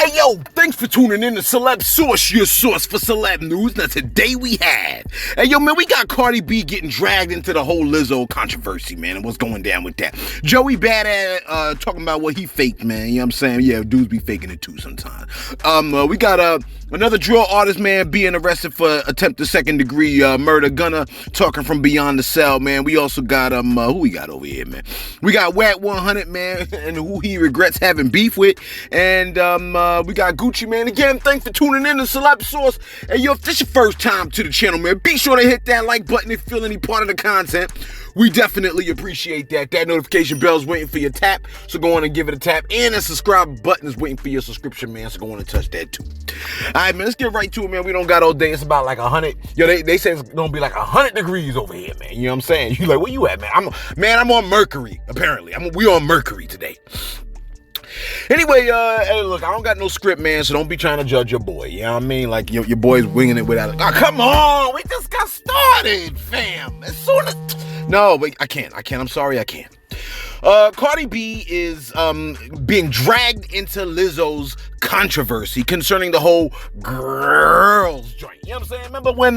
Hey yo, thanks for tuning in to Celeb Source, your source for celeb news. Now today we had, hey yo man, we got Cardi B getting dragged into the whole Lizzo controversy, man, and what's going down with that. Joey Badass talking about what he faked, man. You know what I'm saying? Yeah, dudes be faking it too sometimes. We got another drill artist, man, being arrested for attempted second degree murder. Gunna talking from beyond the cell, man. We also got who we got over here, man? We got Wack100, man, and who he regrets having beef with, and we got Gucci, man. Again, thanks for tuning in to Celeb Source. Hey, yo, if this is your first time to the channel, man, be sure to hit that like button if you feel any part of the content. We definitely appreciate that. That notification bell is waiting for your tap, so go on and give it a tap. And the subscribe button is waiting for your subscription, man, so go on and touch that too. All right, man, let's get right to it, man. We don't got all day. It's about like 100. Yo, they say it's gonna be like 100 degrees over here, man. You know what I'm saying? You like, where you at, man? I'm on Mercury, apparently. We on Mercury today. Anyway, hey, look, I don't got no script, man, so don't be trying to judge your boy. You know what I mean? Like, your boy's winging it without it. Oh, come on. We just got started, fam. As soon as... No, but I can't. I'm sorry, I can't. Cardi B is being dragged into Lizzo's controversy concerning the whole girls joint. You know what I'm saying? Remember when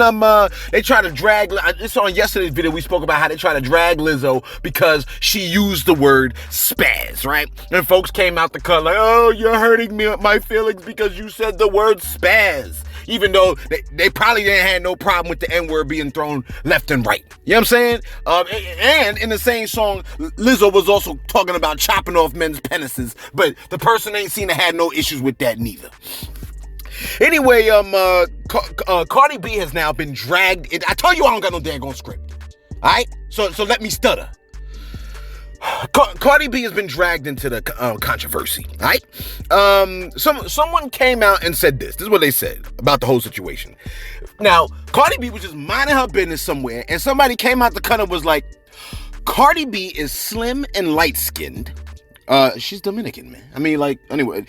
they tried to drag, it's on yesterday's video, we spoke about how they tried to drag Lizzo because she used the word spaz, right? And folks came out the cut like, oh, you're hurting me, my feelings because you said the word spaz. Even though they probably didn't have no problem with the N-word being thrown left and right. You know what I'm saying? And in the same song, Lizzo was also talking about chopping off men's penises, but the person ain't seen to have no issues with that neither. Anyway, Cardi B has now been dragged. I told you I don't got no daggone script. All right? So let me stutter. Cardi B has been dragged into the controversy, right? Someone came out and said this. This is what they said about the whole situation. Now, Cardi B was just minding her business somewhere, and somebody came out the cut and was like, Cardi B is slim and light-skinned. She's Dominican, man. I mean, like, anyway,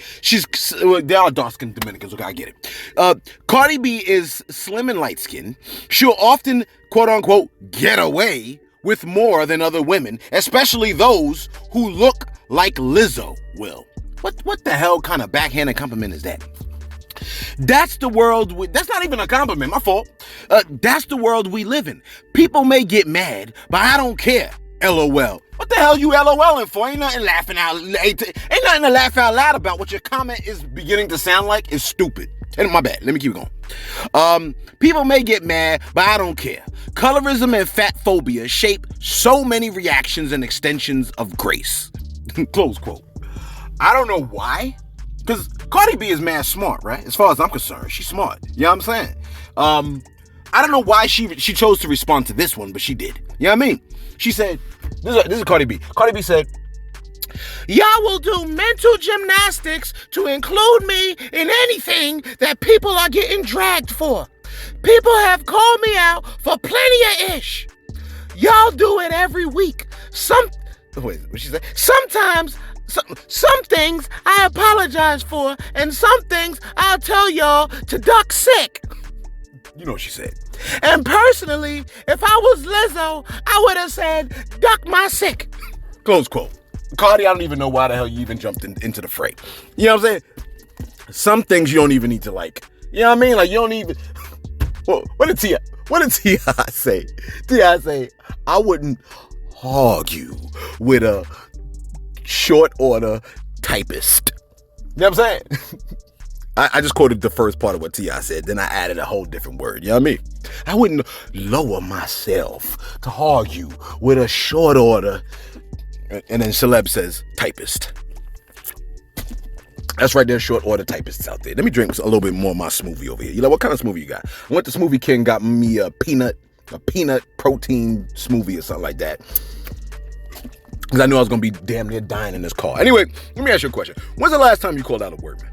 they are dark-skinned Dominicans, okay, I get it. Cardi B is slim and light-skinned. She'll often, quote-unquote, get away with more than other women, especially those who look like Lizzo will. What the hell kind of backhanded compliment is that? That's the world that's not even a compliment, my fault. That's the world we live in. People may get mad, but I don't care. LOL. What the hell you LOLing for? Ain't nothing to laugh out loud about. What your comment is beginning to sound like is stupid. And my bad, let me keep going. People may get mad, but I don't care. Colorism and fat phobia shape so many reactions and extensions of grace. Close quote. I don't know why, because Cardi B is mad smart, right? As far as I'm concerned, she's smart. You know what I'm saying? I don't know why she chose to respond to this one, but she did. You know what I mean? She said, this is Cardi B. Cardi B said, y'all will do mental gymnastics to include me in anything that people are getting dragged for. People have called me out for plenty of ish. Y'all do it every week. Wait, what she say? Sometimes, some things I apologize for, and some things I'll tell y'all to duck sick. You know what she said. And personally, if I was Lizzo, I would have said, duck my sick. Close quote. Cardi, I don't even know why the hell you even jumped into the fray. You know what I'm saying? Some things you don't even need to like. You know what I mean? Like, you don't even... Well, what did T.I. say? T.I. say, I wouldn't hog you with a short order typist. You know what I'm saying? I just quoted the first part of what T.I. said, then I added a whole different word. You know what I mean? I wouldn't lower myself to hog you with a short order... And then Celeb says, typist. That's right there, short order typists out there. Let me drink a little bit more of my smoothie over here. You know, what kind of smoothie you got? I went to Smoothie King, got me a peanut protein smoothie or something like that. Because I knew I was going to be damn near dying in this car. Anyway, let me ask you a question. When's the last time you called out a word, man?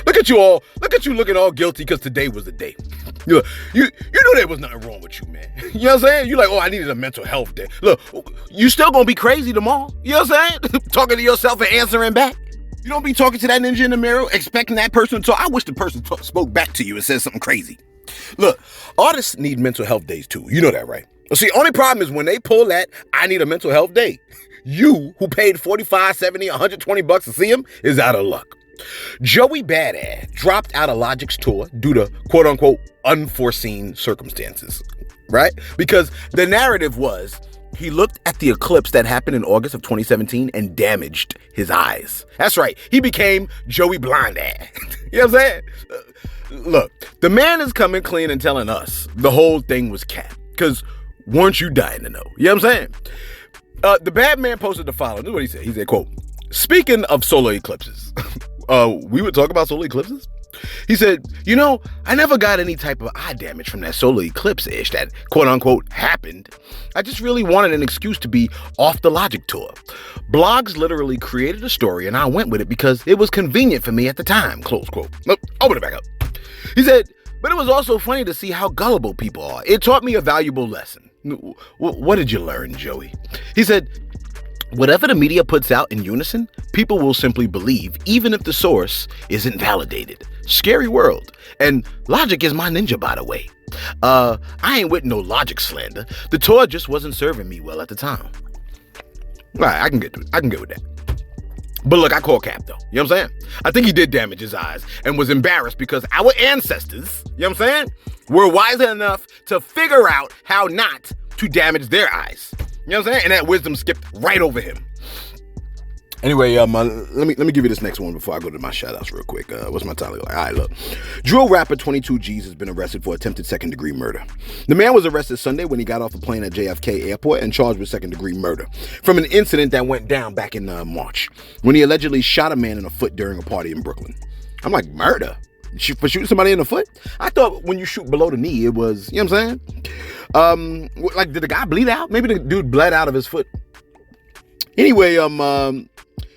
Look at you looking all guilty because today was the day. You knew there was nothing wrong with you, man. You know what I'm saying? You're like, oh, I needed a mental health day. Look, you still gonna be crazy tomorrow. You know what I'm saying? Talking to yourself and answering back. You don't be talking to that ninja in the mirror, expecting that person to talk. I wish the person spoke back to you and said something crazy. Look, artists need mental health days too. You know that, right? See, only problem is when they pull that, I need a mental health day. You, who paid $45, $70, $120 to see him, is out of luck. Joey Badass dropped out of Logic's tour due to quote unquote unforeseen circumstances, right? Because the narrative was he looked at the eclipse that happened in August of 2017 and damaged his eyes. That's right. He became Joey Blind Ass. You know what I'm saying? Look, the man is coming clean and telling us the whole thing was cap. Because weren't you dying to know? You know what I'm saying? The bad man posted the following. This is what he said. He said, quote, speaking of solar eclipses, we would talk about solar eclipses? He said, you know, I never got any type of eye damage from that solar eclipse-ish that quote-unquote happened. I just really wanted an excuse to be off the Logic tour. Blogs literally created a story and I went with it because it was convenient for me at the time, close quote. Nope, open it back up. He said, but it was also funny to see how gullible people are. It taught me a valuable lesson. What did you learn, Joey? He said, whatever the media puts out in unison, people will simply believe, even if the source isn't validated. Scary world. And Logic is my ninja, by the way. I ain't with no Logic slander. The tour just wasn't serving me well at the time. All right, I can get with that. But look, I call cap though. You know what I'm saying? I think he did damage his eyes and was embarrassed because our ancestors, you know what I'm saying, were wiser enough to figure out how not to damage their eyes. You know what I'm saying? And that wisdom skipped right over him. Anyway, let me give you this next one before I go to my shout-outs real quick. What's my title? All right, look. Drill rapper 22 G's has been arrested for attempted second-degree murder. The man was arrested Sunday when he got off a plane at JFK Airport and charged with second-degree murder from an incident that went down back in March when he allegedly shot a man in the foot during a party in Brooklyn. I'm like, murder? For shooting somebody in the foot? I thought when you shoot below the knee, it was, you know what I'm saying? Like, did the guy bleed out? Maybe the dude bled out of his foot. Anyway,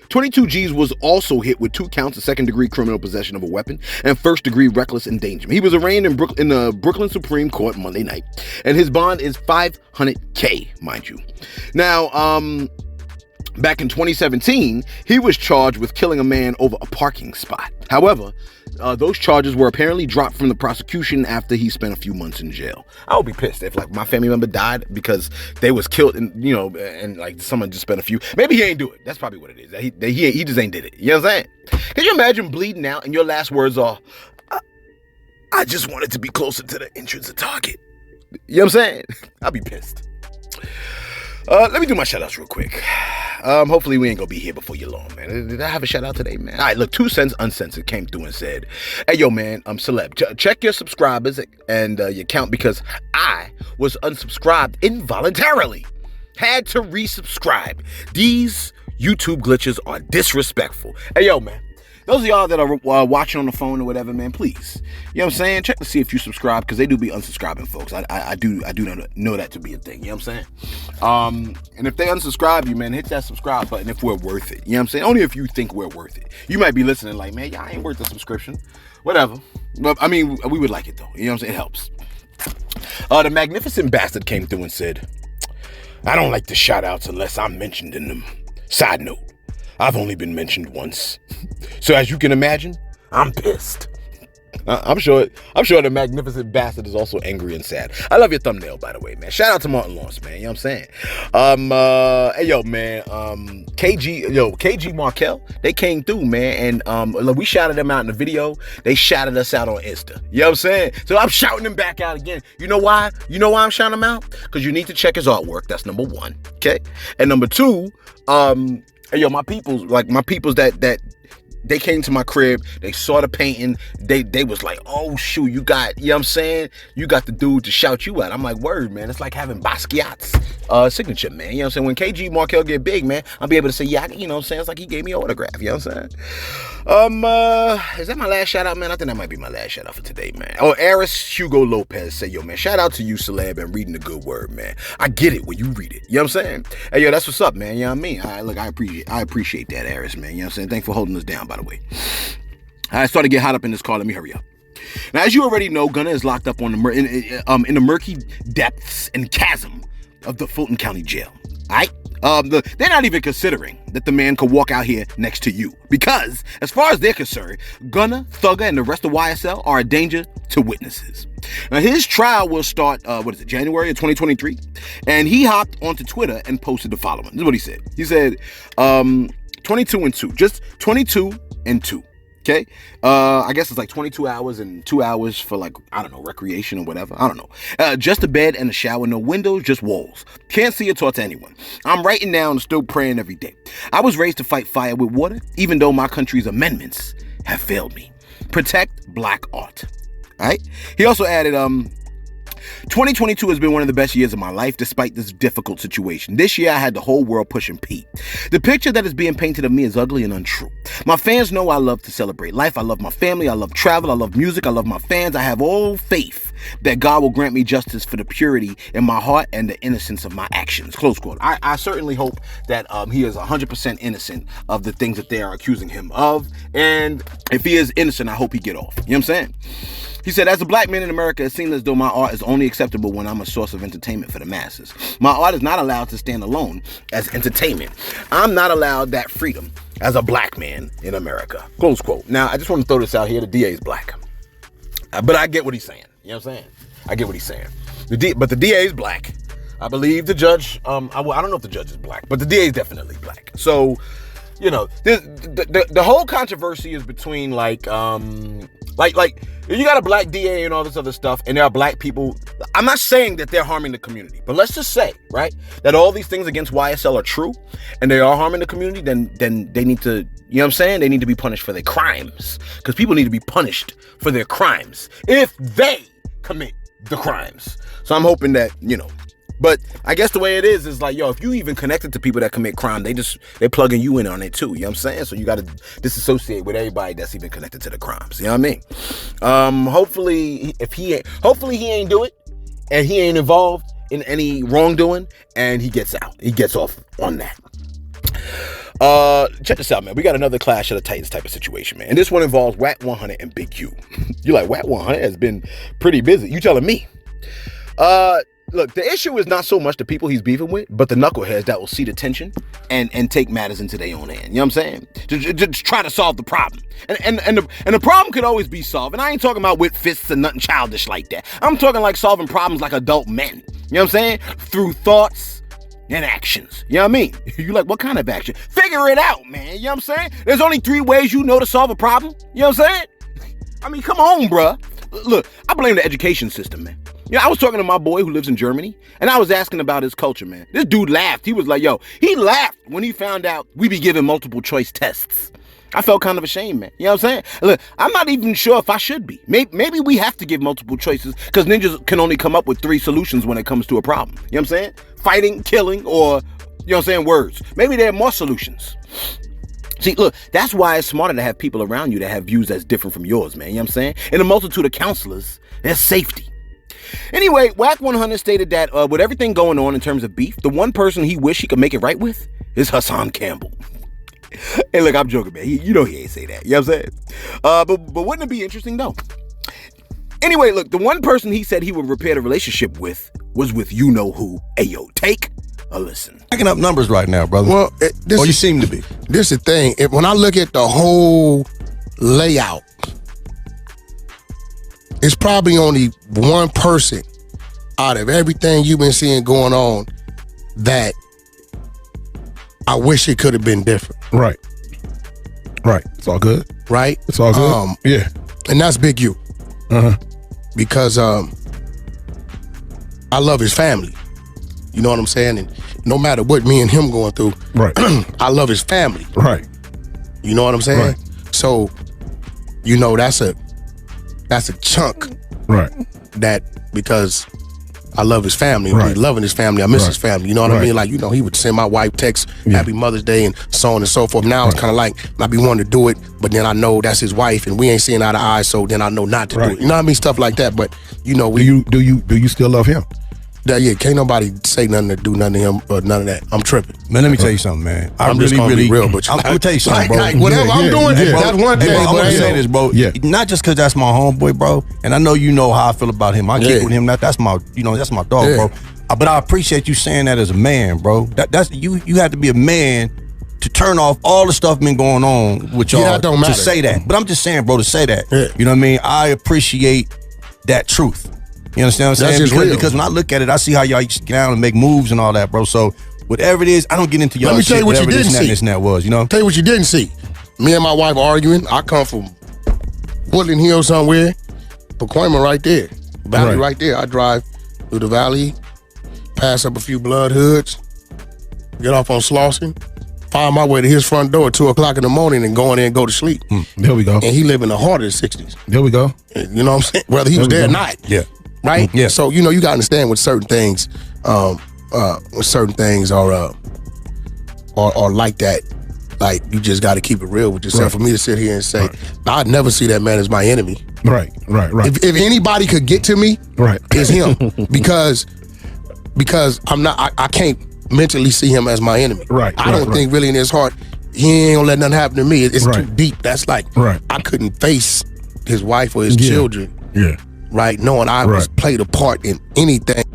22 G's was also hit with 2 counts of second-degree criminal possession of a weapon and first-degree reckless endangerment. He was arraigned in the Brooklyn Supreme Court Monday night, and his bond is $500K, mind you. Now, back in 2017, he was charged with killing a man over a parking spot. However, those charges were apparently dropped from the prosecution after he spent a few months in jail. I would be pissed if like my family member died because they was killed and and like someone just spent a few. Maybe he ain't do it. That's probably what it is. He just ain't did it. You know what I'm saying? Can you imagine bleeding out and your last words are, I just wanted to be closer to the entrance of Target. You know what I'm saying? I'll be pissed. Let me do my shout outs real quick. Hopefully we ain't gonna be here before you long, man. Did I have a shout out today, man? All right, look, 2 Cents Uncensored came through and said, hey, yo, man, Celeb, check your subscribers and your count because I was unsubscribed involuntarily. Had to resubscribe. These YouTube glitches are disrespectfful. Hey, yo, man. Those of y'all that are watching on the phone or whatever, man, please, you know what I'm saying? Check to see if you subscribe because they do be unsubscribing, folks. I do know that to be a thing. You know what I'm saying? And if they unsubscribe you, man, hit that subscribe button if we're worth it. You know what I'm saying? Only if you think we're worth it. You might be listening like, man, y'all ain't worth the subscription. Whatever. But I mean, we would like it though. You know what I'm saying? It helps. The Magnificent Bastard came through and said, I don't like the shout outs unless I'm mentioned in them. Side note. I've only been mentioned once. So as you can imagine, I'm pissed. I'm sure the Magnificent Bastard is also angry and sad. I love your thumbnail, by the way, man. Shout out to Martin Lawrence, man. You know what I'm saying? Hey, yo, man. KG Markel, they came through, man. And we shouted them out in the video. They shouted us out on Insta. You know what I'm saying? So I'm shouting them back out again. You know why? You know why I'm shouting them out? Because you need to check his artwork. That's number 1. Okay? And number 2, hey, yo, my peoples that they came to my crib, they saw the painting, they was like, oh shoot, you got, you know what I'm saying? You got the dude to shout you out. I'm like, word, man, it's like having Basquiat's signature, man. You know what I'm saying? When KG Markel get big, man, I'll be able to say, yeah, you know what I'm saying? It's like he gave me an autograph, you know what I'm saying? Is that my last shout out, man? I think that might be my last shout out for today, man. Oh, Aris Hugo Lopez say, yo, man, shout out to you, Celeb, and reading the good word, man. I get it when you read it. You know what I'm saying? Hey, yo, that's what's up, man. You know what I mean? All right, look, I appreciate that, Aris, man. You know what I'm saying? Thanks for holding us down, by the way. I started to get hot up in this car. Let me hurry up. Now, as you already know, Gunna is locked up on in the murky depths and chasm of the Fulton County Jail. All right? They're not even considering that the man could walk out here next to you because, as far as they're concerned, Gunna, Thugger, and the rest of YSL are a danger to witnesses. Now, his trial will start, January of 2023, and he hopped onto Twitter and posted the following. This is what he said. He said, 22 and 2, just 22 and 2. Okay, I guess it's like 22 hours and 2 hours for like, I don't know, recreation or whatever. I don't know. Just a bed and a shower, no windows, just walls. Can't see or talk to anyone. I'm writing down and still praying every day. I was raised to fight fire with water, even though my country's amendments have failed me. Protect black art. All right. He also added, 2022 has been one of the best years of my life, despite this difficult situation. This year, I had the whole world pushing Pete. The picture that is being painted of me is ugly and untrue. My fans know I love to celebrate life. I love my family. I love travel. I love music. I love my fans. I have all faith that God will grant me justice for the purity in my heart and the innocence of my actions. Close quote. I certainly hope that he is 100% innocent of the things that they are accusing him of. And if he is innocent, I hope he get off. You know what I'm saying? He said, as a black man in America, it seems as though my art is only acceptable when I'm a source of entertainment for the masses. My art is not allowed to stand alone as entertainment. I'm not allowed that freedom as a black man in America. Close quote. Now, I just want to throw this out here. The DA is black. But I get what he's saying. You know what I'm saying? I get what he's saying. But the DA is black. I believe the judge, I don't know if the judge is black, but the DA is definitely black. So, you know, the whole controversy is between like you got a black DA and all this other stuff, and there are black people. I'm not saying that they're harming the community, but let's just say, right, that all these things against YSL are true, and they are harming the community. Then they need to, you know what I'm saying? They need to be punished for their crimes, because people need to be punished for their crimes if they commit the crimes. So I'm hoping that, you know. But I guess the way it is like, yo, if you even connected to people that commit crime, they're plugging you in on it too. You know what I'm saying? So you got to disassociate with everybody that's even connected to the crimes. You know what I mean? Hopefully he ain't do it, and he ain't involved in any wrongdoing, and he gets out. He gets off on that. Check this out, man. We got another Clash of the Titans type of situation, man. And this one involves Wack100 and Big Q. You like, Wack100 has been pretty busy. You telling me? Look, the issue is not so much the people he's beefing with, but the knuckleheads that will see the tension and take matters into their own hand. You know what I'm saying? Just try to solve the problem. And the problem could always be solved. And I ain't talking about with fists and nothing childish like that. I'm talking like solving problems like adult men. You know what I'm saying? Through thoughts and actions. You know what I mean? You like, what kind of action? Figure it out, man. You know what I'm saying? There's only 3 ways you know to solve a problem. You know what I'm saying? I mean, come on, bruh. Look, I blame the education system, man. You know, I was talking to my boy who lives in Germany, and I was asking about his culture, man. This dude laughed. He was like, yo, he laughed when he found out we be giving multiple choice tests. I felt kind of ashamed, man. You know what I'm saying? Look, I'm not even sure if I should be. Maybe we have to give multiple choices because ninjas can only come up with 3 solutions when it comes to a problem. You know what I'm saying? Fighting, killing, or, you know what I'm saying, words. Maybe there are more solutions. See, look, that's why it's smarter to have people around you that have views that's different from yours, man. You know what I'm saying? In a multitude of counselors, there's safety. Anyway, Wack100 stated that with everything going on in terms of beef, the one person he wished he could make it right with is Hassan Campbell. Hey, look, I'm joking, man. You know he ain't say that. You know what I'm saying? But wouldn't it be interesting, though? Anyway, look, the one person he said he would repair the relationship with was with you-know-who. Ayo, take a listen. Picking up numbers right now, brother. Well, you seem to be. This is the thing. When I look at the whole layout, it's probably only one person out of everything you've been seeing going on that I wish it could have been different. Right. It's all good. Right? It's all good. Yeah. And that's Big U. Because I love his family. You know what I'm saying? And no matter what me and him going through, right. I love his family. Right. You know what I'm saying? Right. So, you know, that's a chunk. Right. That because I love his family. Right. Loving his family. I miss his family. You know what I mean? Like, you know, he would send my wife texts, Happy Mother's Day and so on and so forth. Now it's kind of like, I be wanting to do it, but then I know that's his wife and we ain't seeing eye to eye, so then I know not to do it. You know what I mean? Stuff like that. But, you know, do you still love him? Yeah, can't nobody say nothing to do nothing to him or none of that. I'm tripping. Man, let me tell you something, man. I'm just gonna be real, but I'm gonna tell you something, bro. Like whatever I'm doing, that's one thing. I'm gonna say this, bro. Yeah. Not just because that's my homeboy, bro. And I know you know how I feel about him. I kick with him. That's my, that's my dog, bro. But I appreciate you saying that as a man, bro. That's you have to be a man to turn off all the stuff been going on with y'all to say that. But I'm just saying, bro, to say that. You know what I mean? I appreciate that truth. You understand what I'm saying? Because when I look at it, I see how y'all get down and make moves and all that, bro. So whatever it is, I don't get into y'all shit, whatever this and that was, you know? Tell you what you didn't see. me and my wife arguing. I come from Woodland Hill somewhere. Pacoima right there. Valley right there. I drive through the valley, pass up a few blood hoods, get off on Slauson, find my way to his front door at 2 o'clock in the morning and go in there and go to sleep. There we go. And he live in the heart of the 60s. There we go. You know what I'm saying? Whether he was there or not. Yeah. Right? Yeah. So, you know, you got to understand with certain things, are like that. Like, you just got to keep it real with yourself. For me to sit here and say, I'd never see that man as my enemy. Right. If anybody could get to me, it's him. because I can't mentally see him as my enemy. I don't think really in his heart, he ain't gonna let nothing happen to me. It's too deep. That's like, I couldn't face his wife or his children. Right? Knowing I was played a part in anything.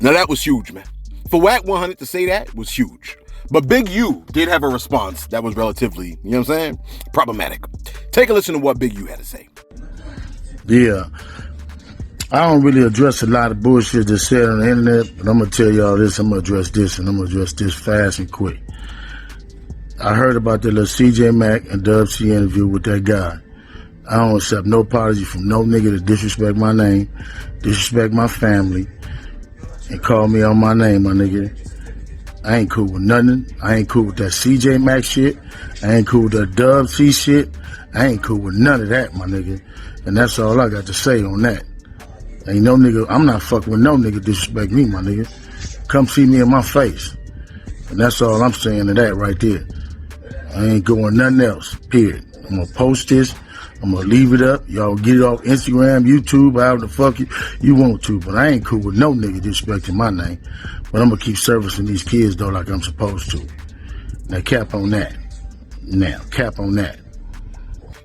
Now that was huge, man. For Wack100 to say that was huge. But Big U did have a response that was relatively, you know what I'm saying, problematic. Take a listen to what Big U had to say. Yeah. I don't really address a lot of bullshit that's said on the internet, but I'm going to tell y'all this, I'm going to address this, and I'm going to address this fast and quick. I heard about the little CJ Mack and Dub C interview with that guy. I don't accept no apology from no nigga to disrespect my name, disrespect my family, and call me on my name, my nigga. I ain't cool with nothing. I ain't cool with that CJ Mack shit. I ain't cool with that Dub C shit. I ain't cool with none of that, my nigga. And that's all I got to say on that. Ain't no nigga, I'm not fucking with no nigga disrespect me, my nigga. Come see me in my face. And that's all I'm saying to that right there. I ain't going nothing else, period. I'm gonna post this. I'm gonna leave it up. Y'all get it off Instagram, YouTube, however the fuck you want to. But I ain't cool with no nigga disrespecting my name. But I'm gonna keep servicing these kids though like I'm supposed to. Now cap on that. Cap on that.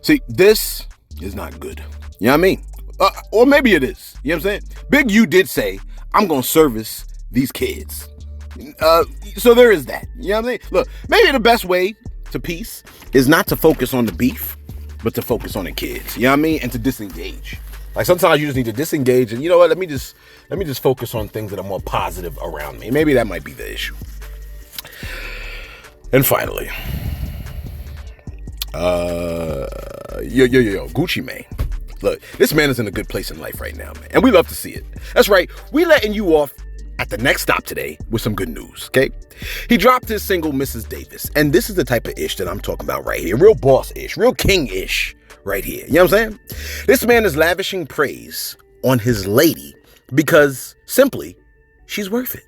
See, this is not good. You know what I mean? Or maybe it is. You know what I'm saying? Big U did say, I'm gonna service these kids. So there is that. You know what I mean? Look, maybe the best way to peace is not to focus on the beef, but to focus on the kids. You know what I mean? And to disengage. Like sometimes you just need to disengage and you know what, let me just focus on things that are more positive around me. Maybe that might be the issue. And finally, Gucci Mane. Look, this man is in a good place in life right now, man. And we love to see it. That's right. We letting you off at the next stop today with some good news, okay? He dropped his single, Mrs. Davis. And this is the type of ish that I'm talking about right here. Real boss-ish, real king-ish right here. You know what I'm saying? This man is lavishing praise on his lady because, simply, she's worth it.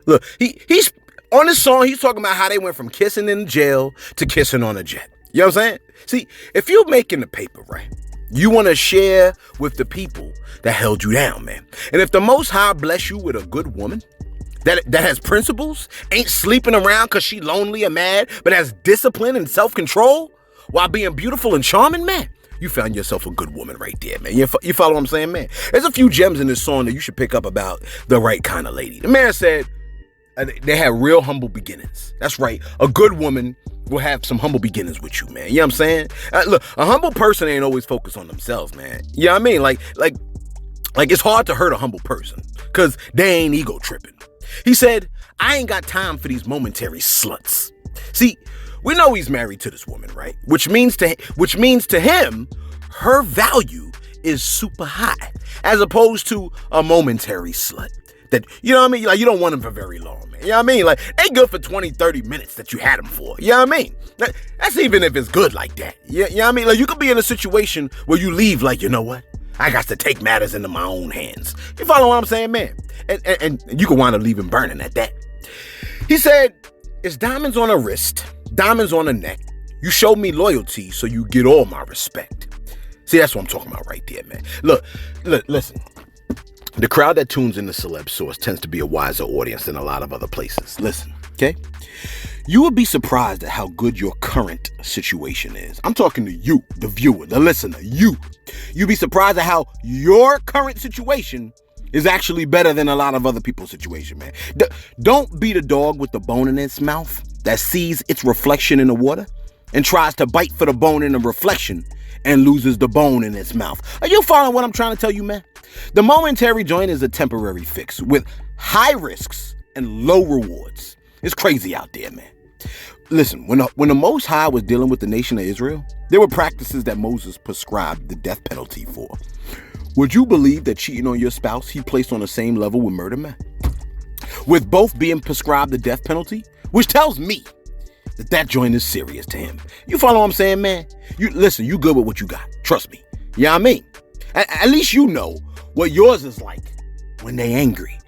Look, he's on this song, he's talking about how they went from kissing in jail to kissing on a jet. You know what I'm saying? See, if you're making the paper, right, you want to share with the people that held you down, man. And if the Most High bless you with a good woman that has principles, ain't sleeping around because she lonely or mad, but has discipline and self-control while being beautiful and charming, man, you found yourself a good woman right there, man. You follow what I'm saying, man? There's a few gems in this song that you should pick up about the right kind of lady. The man said they had real humble beginnings. That's right. A good woman will have some humble beginnings with you, man. You know what I'm saying? Look, a humble person ain't always focused on themselves, man. You know what I mean? Like it's hard to hurt a humble person because they ain't ego tripping. He said, I ain't got time for these momentary sluts. See, we know he's married to this woman, right? Which means to him, her value is super high, as opposed to a momentary slut. That, you know what I mean? Like, you don't want them for very long, man. You know what I mean? Like, they good for 20, 30 minutes that you had them for. You know what I mean? That's even if it's good like that. You know what I mean? Like, you could be in a situation where you leave like, you know what? I got to take matters into my own hands. You follow what I'm saying, man? And you can wind up leaving burning at that. He said, it's diamonds on a wrist, diamonds on a neck. You show me loyalty, so you get all my respect. See, that's what I'm talking about right there, man. Look, listen. The crowd that tunes in the Celebs source tends to be a wiser audience than a lot of other places. Listen, okay? You would be surprised at how good your current situation is. I'm talking to you, the viewer, the listener, you. You'd be surprised at how your current situation is actually better than a lot of other people's situation, man. Don't be the dog with the bone in its mouth that sees its reflection in the water and tries to bite for the bone in the reflection and loses the bone in its mouth. Are you following what I'm trying to tell you, man? The momentary joint is a temporary fix with high risks and low rewards. It's crazy out there, man. Listen, when the Most High was dealing with the nation of Israel, there were practices that Moses prescribed the death penalty for. Would you believe that cheating on your spouse he placed on the same level with murder, man? With both being prescribed the death penalty, which tells me that joint is serious to him. You follow what I'm saying, man? You listen, you good with what you got. Trust me. You know what I mean? At least you know what yours is like when they angry.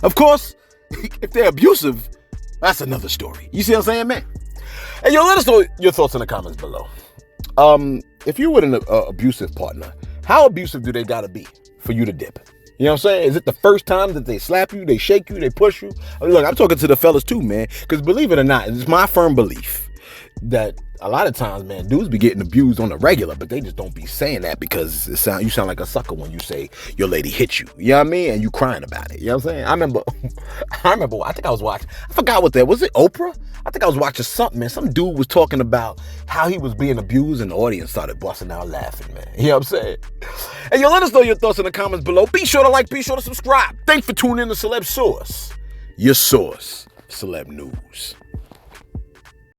Of course, if they're abusive, that's another story. You see what I'm saying, man? And let us know your thoughts in the comments below. If you're with an abusive partner, how abusive do they gotta be for you to dip? You know what I'm saying? Is it the first time that they slap you, they shake you, they push you? I mean, look, I'm talking to the fellas too, man. Because believe it or not, it's my firm belief that a lot of times, man, dudes be getting abused on the regular, but they just don't be saying that because you sound like a sucker when you say your lady hit you. You know what I mean? And you crying about it. You know what I'm saying? I remember, I think I was watching, I forgot what that was. It Oprah? I think I was watching something, man. Some dude was talking about how he was being abused and the audience started busting out laughing, man. You know what I'm saying? And let us know your thoughts in the comments below. Be sure to like, be sure to subscribe. Thanks for tuning in to Celeb Source, your source, Celeb News.